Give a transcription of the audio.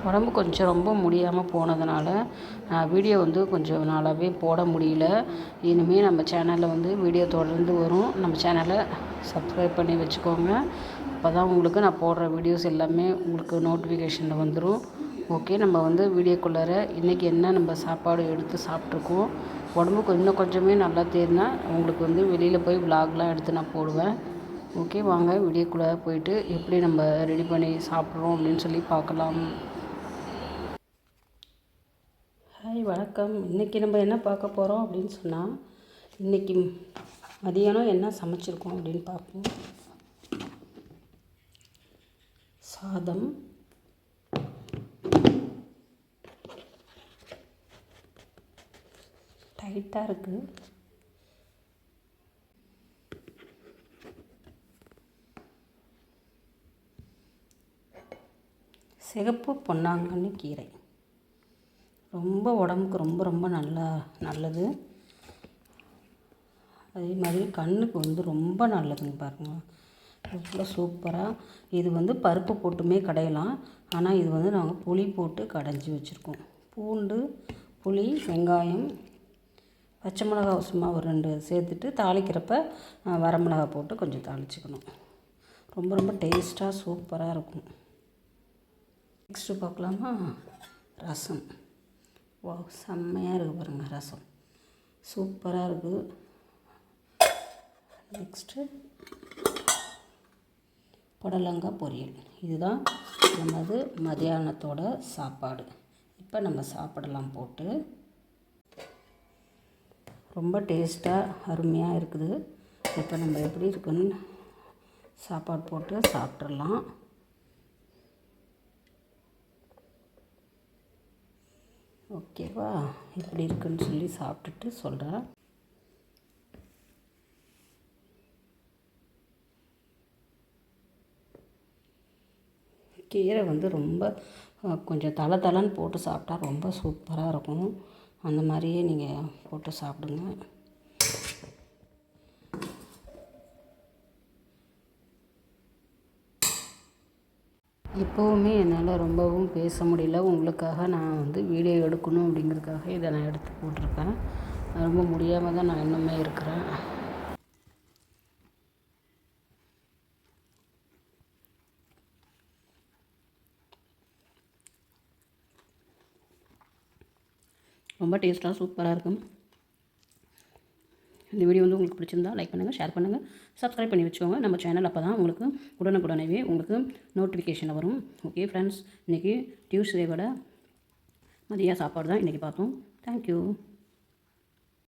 உடம்பு கொஞ்சம் ரொம்ப முடியாமல் போனதுனால வீடியோ வந்து கொஞ்சம் நாளாகவே போட முடியல. இனிமேல் நம்ம சேனலில் வந்து வீடியோ தொடர்ந்து வரும். நம்ம சேனலை சப்ஸ்கிரைப் பண்ணி வச்சுக்கோங்க. அப்போ தான் உங்களுக்கு நான் போடுற வீடியோஸ் எல்லாமே உங்களுக்கு நோட்டிஃபிகேஷனில் வந்துடும். ஓகே, நம்ம வந்து வீடியோக்குள்ளார இன்றைக்கி என்ன நம்ம சாப்பாடு எடுத்து சாப்பிட்ருக்கோம். உடம்புக்கு இன்னும் கொஞ்சமே நல்லா தேர்னா உங்களுக்கு வந்து வெளியில் போய் விலாக்லாம் எடுத்து நான் போடுவேன். ஓகே, வாங்க வீடியோக்குள்ளே போயிட்டு எப்படி நம்ம ரெடி பண்ணி சாப்பிட்றோம் அப்படின்னு சொல்லி பார்க்கலாம். ஹாய், வணக்கம். இன்றைக்கி நம்ம என்ன பார்க்க போகிறோம் அப்படின்னு சொன்னால், இன்றைக்கி மதியானம் என்ன சமைச்சிருக்கோம் அப்படின்னு பார்ப்போம். சாதம், டைட்டாக இருக்குது. சிகப்பு பொன்னாங்கண்ணி கீரை ரொம்ப உடம்புக்கு ரொம்ப ரொம்ப நல்லது. அதே மாதிரி கண்ணுக்கு வந்து ரொம்ப நல்லதுங்க. பாருங்கள், ரொம்ப சூப்பராக. இது வந்து பருப்பு போட்டுமே கடையலாம். ஆனால் இது வந்து நாங்கள் புளி போட்டு கடைஞ்சி வச்சுருக்கோம். பூண்டு, புளி, வெங்காயம், பச்சை மிளகா சும்மா ஒரு 2 சேர்த்துட்டு தாளிக்கிறப்ப வரமிளகா போட்டு கொஞ்சம் தாளிச்சிக்கணும். ரொம்ப ரொம்ப டேஸ்ட்டாக சூப்பராக இருக்கும். நெக்ஸ்ட்டு பார்க்கலாமா? ரசம். வா, செம்மையாக இருக்குது பாருங்கள். ரசம் சூப்பராக இருக்குது. நெக்ஸ்ட்டு புடலங்காய் பொரியல். இதுதான் நமது மதியானத்தோட சாப்பாடு. இப்போ நம்ம சாப்பிடலாம் போட்டு. ரொம்ப டேஸ்ட்டாக அருமையாக இருக்குது. இப்போ நம்ம எப்படி இருக்குன்னு சாப்பாடு போட்டு சாப்பிட்றலாம். ஓகேவா? எப்படி இருக்குன்னு சொல்லி சாப்பிட்டுட்டு சொல்கிறேன். கீரை வந்து ரொம்ப கொஞ்சம் தளன்னு போட்டு சாப்பிட்டா ரொம்ப சூப்பராக இருக்கும். அந்த மாதிரியே நீங்கள் போட்டு சாப்பிடுங்க. இப்போவுமே என்னால் ரொம்பவும் பேச முடியல. உங்களுக்காக நான் வந்து வீடியோ எடுக்கணும் அப்படிங்கிறதுக்காக இதை நான் எடுத்து போட்டிருக்கேன். ரொம்ப முடியாமல் தான் நான் இன்னுமே இருக்கிறேன். ரொம்ப டேஸ்ட்டாக சூப்பராக இருக்கும். இந்த வீடியோ வந்து உங்களுக்கு பிடிச்சிருந்தா லைக் பண்ணுங்கள், ஷேர் பண்ணுங்கள், சப்ஸ்கிரைப் பண்ணி வச்சுக்கோங்க. நம்ம சேனல் அப்போ தான் உங்களுக்கு உடனுக்குடனே உங்களுக்கு நோட்டிஃபிகேஷன் வரும். ஓகே ஃப்ரெண்ட்ஸ், இன்றைக்கி டியூஸ்டேவோட மதிய சாப்பாடு தான் இன்றைக்கி பார்த்தோம். தேங்க்யூ.